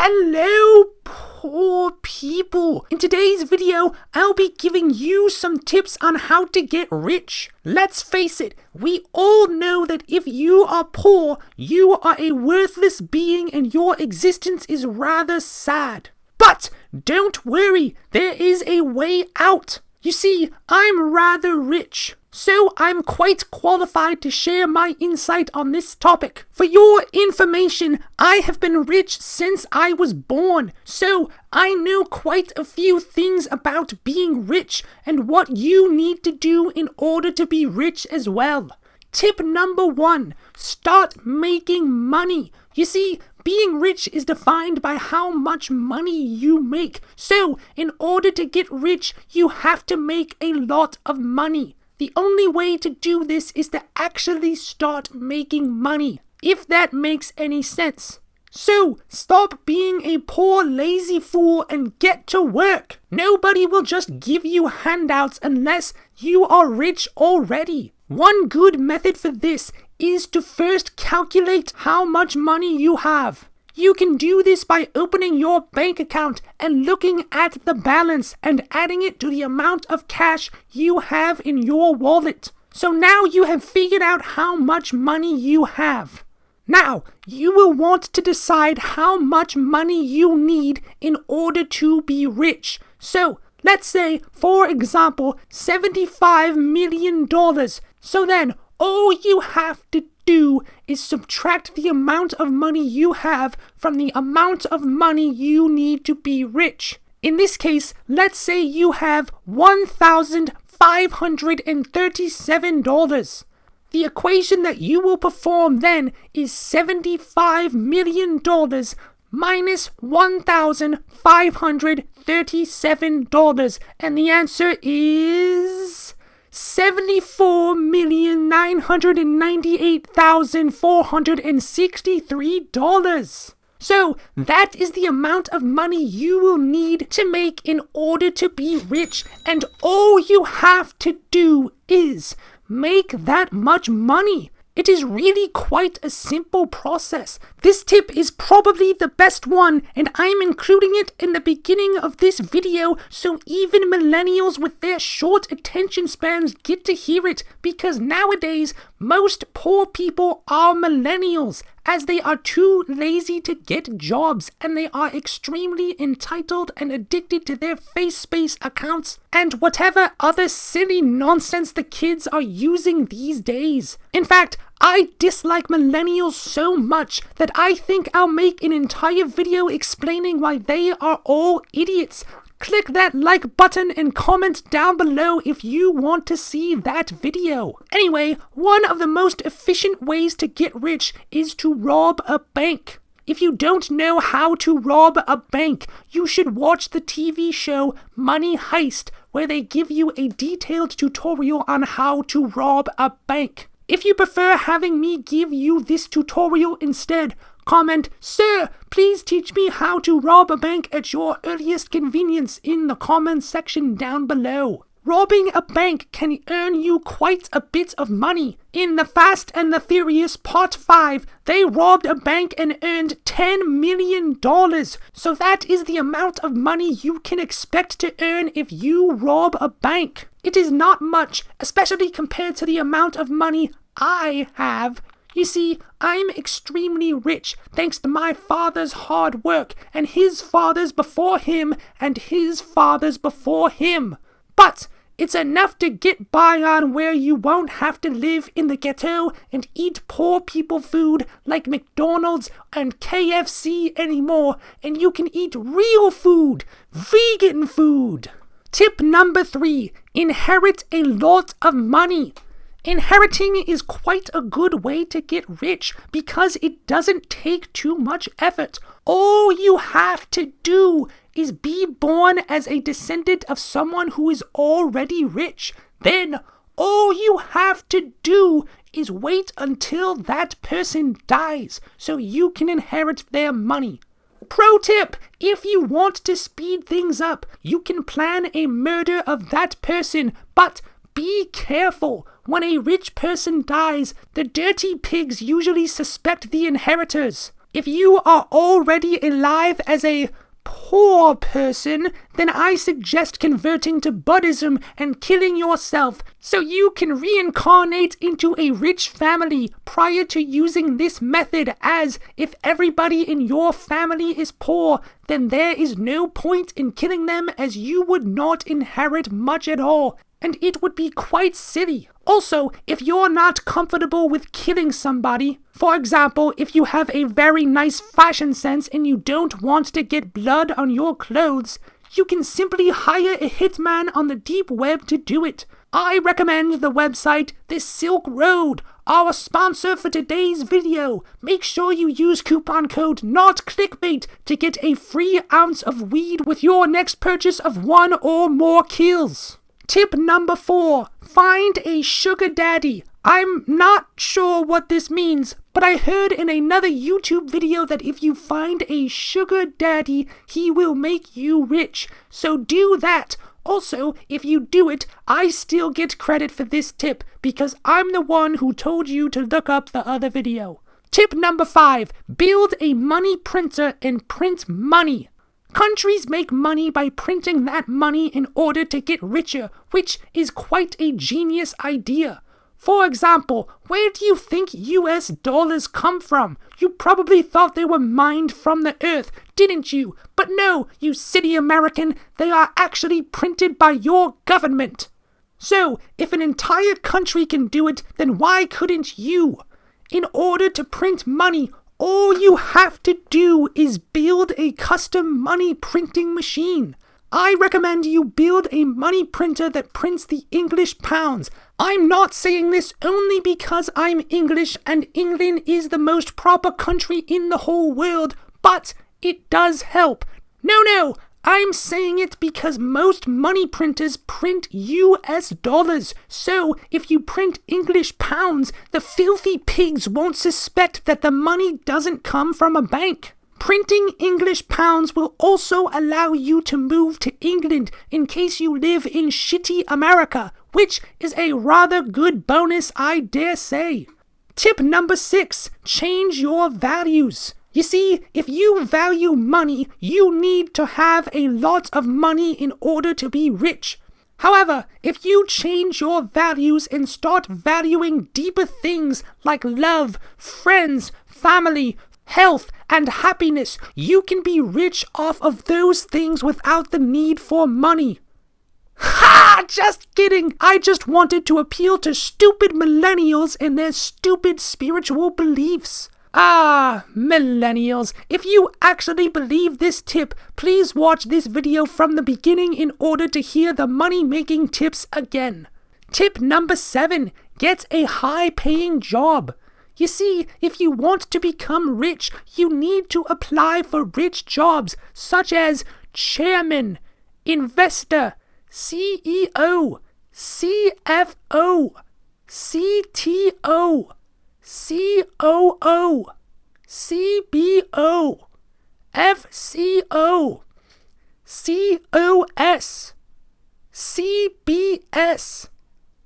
Hello, poor people. In today's video, I'll be giving you some tips on how to get rich. Let's face it, we all know that if you are poor, you are a worthless being and your existence is rather sad. But don't worry, there is a way out. You see, I'm rather rich, so I'm quite qualified to share my insight on this topic. For your information, I have been rich since I was born, so I know quite a few things about being rich and what you need to do in order to be rich as well. Tip number 1, start making money. You see, being rich is defined by how much money you make. So, in order to get rich, you have to make a lot of money. The only way to do this is to actually start making money, if that makes any sense. So, stop being a poor lazy fool and get to work. Nobody will just give you handouts unless you are rich already. One good method for this is to first calculate how much money you have. You can do this by opening your bank account and looking at the balance and adding it to the amount of cash you have in your wallet. So now you have figured out how much money you have. Now, you will want to decide how much money you need in order to be rich. So, let's say, for example, $75 million. So then, all you have to do is subtract the amount of money you have from the amount of money you need to be rich. In this case, let's say you have $1,537. The equation that you will perform then is $75 million minus $1,537. And the answer is $74,998,463. So that is the amount of money you will need to make in order to be rich, and all you have to do is make that much money. It is really quite a simple process. This tip is probably the best one, and I'm including it in the beginning of this video so even millennials with their short attention spans get to hear it, because nowadays most poor people are millennials, as they are too lazy to get jobs and they are extremely entitled and addicted to their FaceSpace accounts and whatever other silly nonsense the kids are using these days. In fact, I dislike millennials so much that I think I'll make an entire video explaining why they are all idiots. Click that like button and comment down below if you want to see that video. Anyway, one of the most efficient ways to get rich is to rob a bank. If you don't know how to rob a bank, you should watch the TV show Money Heist, where they give you a detailed tutorial on how to rob a bank. If you prefer having me give you this tutorial instead, comment, "Sir, please teach me how to rob a bank at your earliest convenience" in the comments section down below. Robbing a bank can earn you quite a bit of money. In The Fast and the Furious Part 5, they robbed a bank and earned $10 million. So that is the amount of money you can expect to earn if you rob a bank. It is not much, especially compared to the amount of money I have. You see, I'm extremely rich thanks to my father's hard work and his fathers before him and his fathers before him. But it's enough to get by on where you won't have to live in the ghetto and eat poor people food like McDonald's and KFC anymore, and you can eat real food, vegan food. Tip number 3, inherit a lot of money. Inheriting is quite a good way to get rich because it doesn't take too much effort. All you have to do is be born as a descendant of someone who is already rich. Then all you have to do is wait until that person dies so you can inherit their money. Pro tip, if you want to speed things up, you can plan a murder of that person, but be careful. When a rich person dies, the dirty pigs usually suspect the inheritors. If you are already alive as a poor person, then I suggest converting to Buddhism and killing yourself so you can reincarnate into a rich family prior to using this method, as if everybody in your family is poor, then there is no point in killing them, as you would not inherit much at all, and it would be quite silly. Also, if you're not comfortable with killing somebody, for example, if you have a very nice fashion sense and you don't want to get blood on your clothes, you can simply hire a hitman on the deep web to do it. I recommend the website The Silk Road, our sponsor for today's video. Make sure you use coupon code NOTClickbait to get a free ounce of weed with your next purchase of 1 or more kills. Tip number 4, find a sugar daddy. I'm not sure what this means, but I heard in another YouTube video that if you find a sugar daddy, he will make you rich. So do that. Also, if you do it, I still get credit for this tip because I'm the one who told you to look up the other video. Tip number 5, build a money printer and print money. Countries make money by printing that money in order to get richer, which is quite a genius idea. For example, where do you think US dollars come from? You probably thought they were mined from the earth, didn't you? But no, you silly American, they are actually printed by your government. So, if an entire country can do it, then why couldn't you? In order to print money, all you have to do is build a custom money printing machine. I recommend you build a money printer that prints the English pounds. I'm not saying this only because I'm English and England is the most proper country in the whole world, but it does help. No, I'm saying it because most money printers print US dollars. So, if you print English pounds, the filthy pigs won't suspect that the money doesn't come from a bank. Printing English pounds will also allow you to move to England in case you live in shitty America, which is a rather good bonus, I dare say. Tip number 6, change your values. You see, if you value money, you need to have a lot of money in order to be rich. However, if you change your values and start valuing deeper things like love, friends, family, health, and happiness, you can be rich off of those things without the need for money. Ha! Just kidding! I just wanted to appeal to stupid millennials and their stupid spiritual beliefs. Ah, millennials, if you actually believe this tip, please watch this video from the beginning in order to hear the money-making tips again. Tip number 7, get a high-paying job. You see, if you want to become rich, you need to apply for rich jobs such as chairman, investor, CEO, CFO, CTO, COO, CBO, FCO, COS, CBS,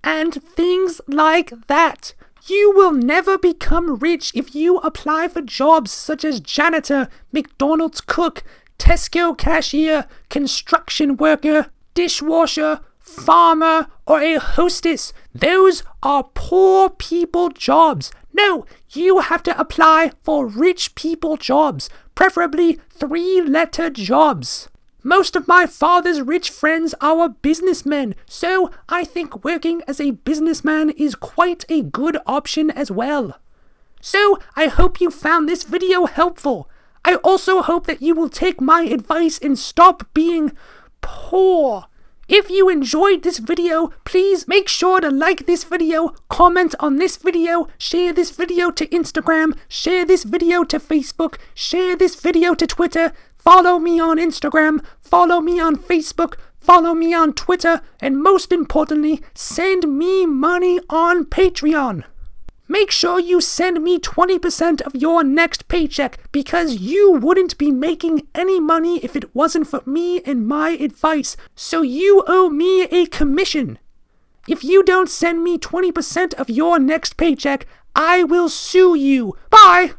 and things like that. You will never become rich if you apply for jobs such as janitor, McDonald's cook, Tesco cashier, construction worker, dishwasher, farmer, or a hostess. Those are poor people jobs. No, you have to apply for rich people jobs, preferably 3-letter jobs. Most of my father's rich friends are businessmen, so I think working as a businessman is quite a good option as well. So, I hope you found this video helpful. I also hope that you will take my advice and stop being poor. If you enjoyed this video, please make sure to like this video, comment on this video, share this video to Instagram, share this video to Facebook, share this video to Twitter, follow me on Instagram, follow me on Facebook, follow me on Twitter, and most importantly, send me money on Patreon. Make sure you send me 20% of your next paycheck because you wouldn't be making any money if it wasn't for me and my advice, so you owe me a commission. If you don't send me 20% of your next paycheck, I will sue you. Bye!